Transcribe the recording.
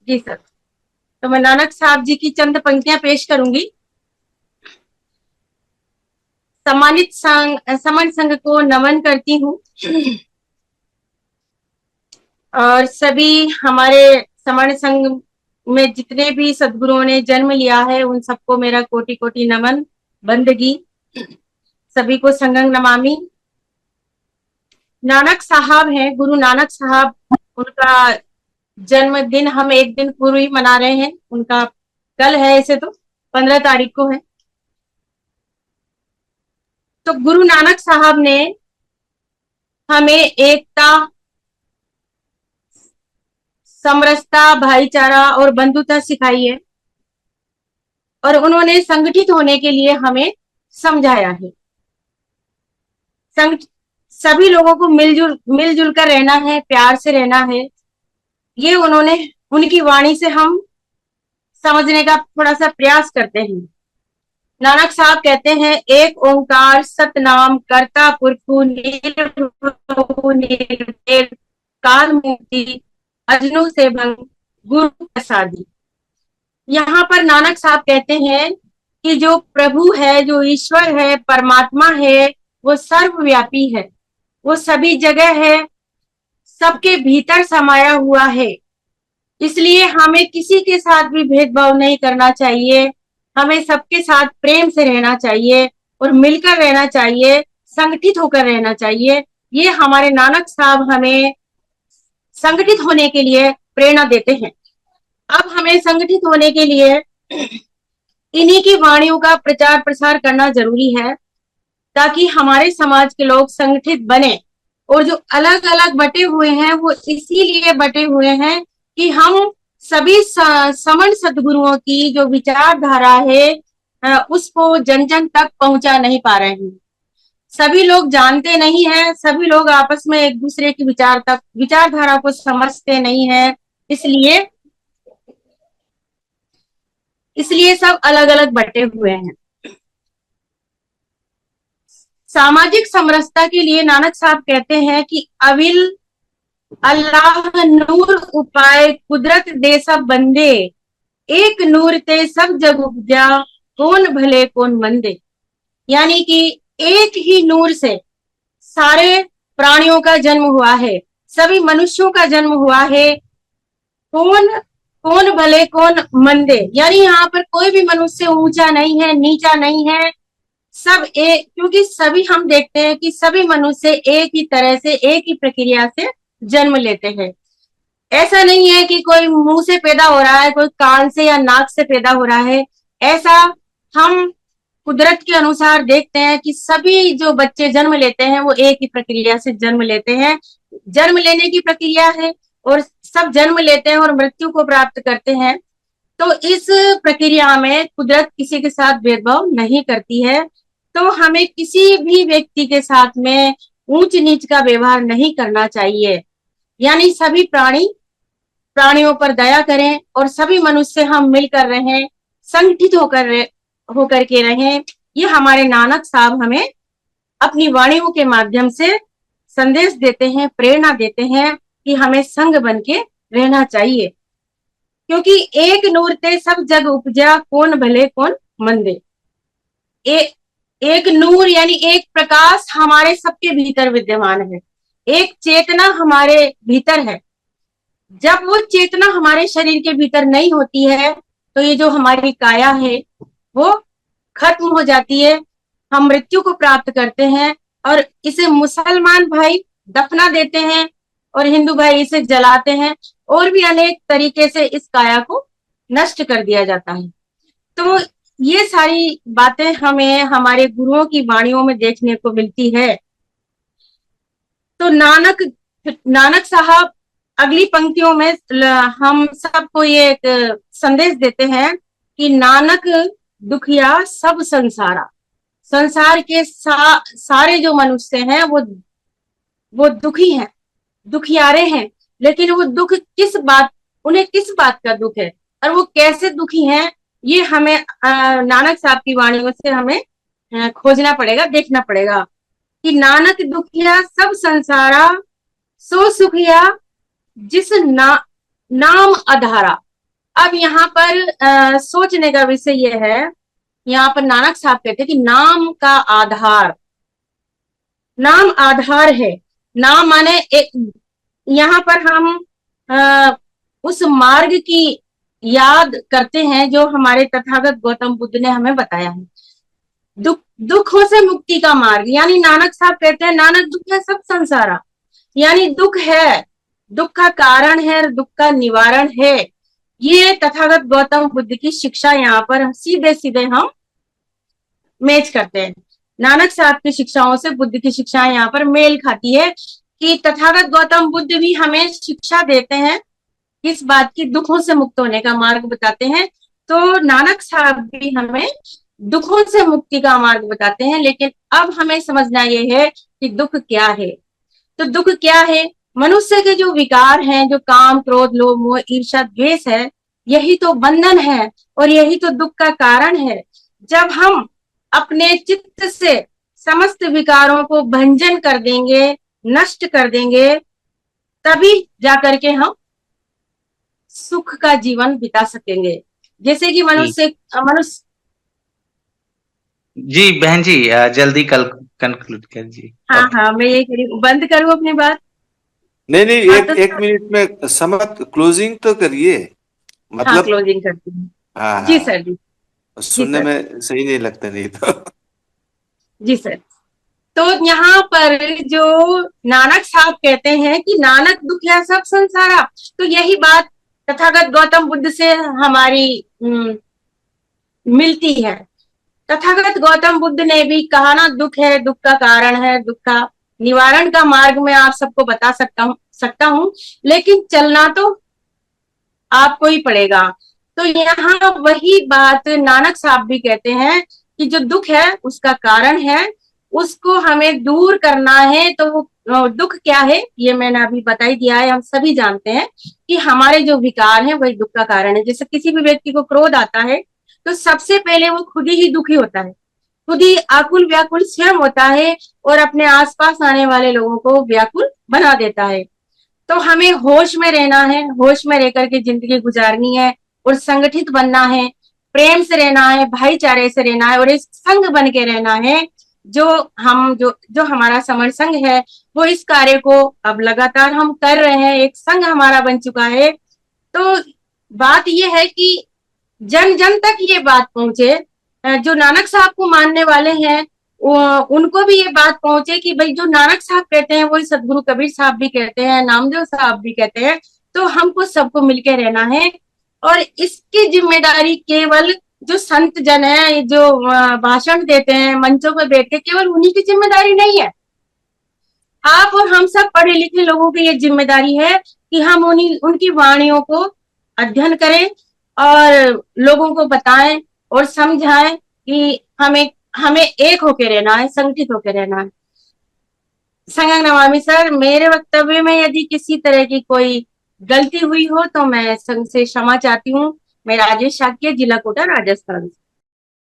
जी sir. तो मैं नानक साहब जी की चंद पंक्तियां पेश करूंगी। सम्मानित संघ समन संघ को नमन करती हूँ और सभी हमारे समण संघ में जितने भी सदगुरुओं ने जन्म लिया है उन सबको मेरा कोटि कोटि नमन बंदगी। सभी को संगं नमामि। नानक साहब हैं, गुरु नानक साहब, उनका जन्मदिन हम एक दिन पूर्व ही मना रहे हैं। उनका कल है, ऐसे तो 15 तारीख को है। तो गुरु नानक साहब ने हमें एकता, समरसता, भाईचारा और बंधुता सिखाई है और उन्होंने संगठित होने के लिए हमें समझाया है। सभी लोगों को मिलजुल कर रहना है, प्यार से रहना है। ये उन्होंने, उनकी वाणी से हम समझने का थोड़ा सा प्रयास करते हैं। नानक साहब कहते हैं, एक ओंकार सतनाम कर्ता पुरखु निर्भउ निर्वैर काल मुक्ति अजनु से भंग गुरु प्रसादी। यहाँ पर नानक साहब कहते हैं कि जो प्रभु है, जो ईश्वर है, परमात्मा है, वो सर्वव्यापी है, वो सभी जगह है, सबके भीतर समाया हुआ है। इसलिए हमें किसी के साथ भी भेदभाव नहीं करना चाहिए। हमें सबके साथ प्रेम से रहना चाहिए और मिलकर रहना चाहिए, संगठित होकर रहना चाहिए। ये हमारे नानक साहब हमें संगठित होने के लिए प्रेरणा देते हैं। अब हमें संगठित होने के लिए इन्हीं की वाणियों का प्रचार प्रसार करना जरूरी है, ताकि हमारे समाज के लोग संगठित बने। और जो अलग अलग बटे हुए हैं वो इसीलिए बटे हुए हैं कि हम सभी समण सदगुरुओं की जो विचारधारा है उसको जन जन तक पहुंचा नहीं पा रहे हैं। सभी लोग जानते नहीं है, सभी लोग आपस में एक दूसरे की विचारधारा को समझते नहीं है। इसलिए इसलिए सब अलग अलग बटे हुए हैं। सामाजिक समरसता के लिए नानक साहब कहते हैं कि अविल अल्लाह नूर उपाय कुदरत दे सब बंदे, एक नूर ते सब जग उपजा कौन भले कौन मंदे। यानी कि एक ही नूर से सारे प्राणियों का जन्म हुआ है, सभी मनुष्यों का जन्म हुआ है। कौन कौन भले कौन मंदे, यानी यहाँ पर कोई भी मनुष्य ऊंचा नहीं है, नीचा नहीं है। सब एक, क्योंकि सभी हम देखते हैं कि सभी मनुष्य एक ही तरह से, एक ही प्रक्रिया से जन्म लेते हैं। ऐसा नहीं है कि कोई मुंह से पैदा हो रहा है, कोई कान से या नाक से पैदा हो रहा है। ऐसा हम कुदरत के अनुसार देखते हैं कि सभी जो बच्चे जन्म लेते हैं वो एक ही प्रक्रिया से जन्म लेते हैं। जन्म लेने की प्रक्रिया है और सब जन्म लेते हैं और मृत्यु को प्राप्त करते हैं। तो इस प्रक्रिया में कुदरत किसी के साथ भेदभाव नहीं करती है। तो हमें किसी भी व्यक्ति के साथ में ऊंच नीच का व्यवहार नहीं करना चाहिए। यानी सभी प्राणियों पर दया करें और सभी मनुष्य हम मिलकर रहें, संगठित होकर के रहें। ये हमारे नानक साहब हमें अपनी वाणियों के माध्यम से संदेश देते हैं, प्रेरणा देते हैं कि हमें संग बन के रहना चाहिए। क्योंकि एक नूर ते सब जग उपजा कौन भले कौन मंदे। एक नूर यानी एक प्रकाश हमारे सबके भीतर विद्यमान है, एक चेतना हमारे भीतर है। जब वो चेतना हमारे शरीर के भीतर नहीं होती है तो ये जो हमारी काया है वो खत्म हो जाती है, हम मृत्यु को प्राप्त करते हैं और इसे मुसलमान भाई दफना देते हैं और हिंदू भाई इसे जलाते हैं और भी अनेक तरीके से इस काया को नष्ट कर दिया जाता है। तो ये सारी बातें हमें हमारे गुरुओं की वाणियों में देखने को मिलती है। तो नानक साहब अगली पंक्तियों में हम सबको ये एक संदेश देते हैं कि नानक दुखिया सब संसारा। संसार के सारे जो मनुष्य हैं वो दुखी हैं, दुखियारे हैं। लेकिन वो दुख उन्हें किस बात का दुख है और वो कैसे दुखी हैं, ये हमें नानक साहब की वाणियों से हमें खोजना पड़ेगा, देखना पड़ेगा कि नानक दुखिया सब संसारा, सो सुखिया जिस नाम आधारा। अब यहाँ पर सोचने का विषय यह है, यहाँ पर नानक साहब कहते हैं कि नाम का आधार, नाम आधार है। नाम माने एक, यहाँ पर हम उस मार्ग की याद करते हैं जो हमारे तथागत गौतम बुद्ध ने हमें बताया है। दुखों से मुक्ति का मार्ग, यानी नानक साहब कहते हैं नानक दुख है सब संसारा, यानी दुख है, दुख का कारण है, दुख का निवारण है। ये तथागत गौतम बुद्ध की शिक्षा यहाँ पर सीधे सीधे हम मैच करते हैं। नानक साहब की शिक्षाओं से बुद्ध की शिक्षाएं यहाँ पर मेल खाती है कि तथागत गौतम बुद्ध भी हमें शिक्षा देते हैं किस बात की, दुखों से मुक्त होने का मार्ग बताते हैं। तो नानक साहब भी हमें दुखों से मुक्ति का मार्ग बताते हैं। लेकिन अब हमें समझना यह है कि दुख क्या है। तो दुख क्या है? मनुष्य के जो विकार हैं, जो काम, क्रोध, लोभ, मोह, ईर्ष्या, द्वेष है, यही तो बंधन है और यही तो दुख का कारण है। जब हम अपने चित्त से समस्त विकारों को भंजन कर देंगे, नष्ट कर देंगे, तभी जाकर के हम सुख का जीवन बिता सकेंगे। जैसे कि मनुष्य जी बहन जी, जल्दी कल कंक्लूड कीजिए। हाँ, मैं ये कह रही हूँ, बंद करूँ अपनी बात? नहीं, एक मिनट में समझ, क्लोजिंग तो करिए, मतलब क्लोजिंग करती हूँ। हाँ जी सर, जी सुनने में सही नहीं लगता नहीं तो। जी सर। तो यहाँ पर जो नानक साहब कहते हैं कि नानक दुख है सब संसारा, तो यही बात तथागत गौतम बुद्ध से हमारी मिलती है। तथागत गौतम बुद्ध ने भी कहा ना, दुख है, दुख का कारण है, दुख का निवारण का मार्ग मैं आप सबको बता सकता हूँ, लेकिन चलना तो आपको ही पड़ेगा। तो यहाँ वही बात नानक साहब भी कहते हैं कि जो दुख है उसका कारण है, उसको हमें दूर करना है। तो वो दुख क्या है ये मैंने अभी बता ही दिया है। हम सभी जानते हैं कि हमारे जो विकार हैं वही दुख का कारण है। जैसे किसी भी व्यक्ति को क्रोध आता है तो सबसे पहले वो खुद ही दुखी होता है, खुद ही आकुल व्याकुल स्वयं होता है और अपने आसपास आने वाले लोगों को व्याकुल बना देता है। तो हमें होश में रहना है, होश में रहकर के जिंदगी गुजारनी है और संगठित बनना है, प्रेम से रहना है, भाईचारे से रहना है और एक संघ बन के रहना है। जो हमारा समर संघ है वो इस कार्य को अब लगातार हम कर रहे हैं, एक संघ हमारा बन चुका है। तो बात यह है कि जन जन तक ये बात पहुंचे, जो नानक साहब को मानने वाले हैं उनको भी ये बात पहुंचे कि भाई जो नानक साहब कहते हैं वही सदगुरु कबीर साहब भी कहते हैं, नामदेव साहब भी कहते हैं। तो हमको सबको मिलकर रहना है और इसकी जिम्मेदारी केवल जो संत जन है, जो भाषण देते हैं, मंचों पर बैठ के, केवल उन्हीं की जिम्मेदारी नहीं है। आप और हम सब पढ़े लिखे लोगों की ये जिम्मेदारी है कि हम उनकी वाणियों को अध्ययन करें और लोगों को बताएं और समझाएं कि हमें एक होके रहना है, संगठित होके रहना है। संघं नमामि। सर, मेरे वक्तव्य में यदि किसी तरह की कोई गलती हुई हो तो मैं संघ से क्षमा चाहती हूँ। मैं राजेश शाक्य, जिला कोटा, राजस्थान।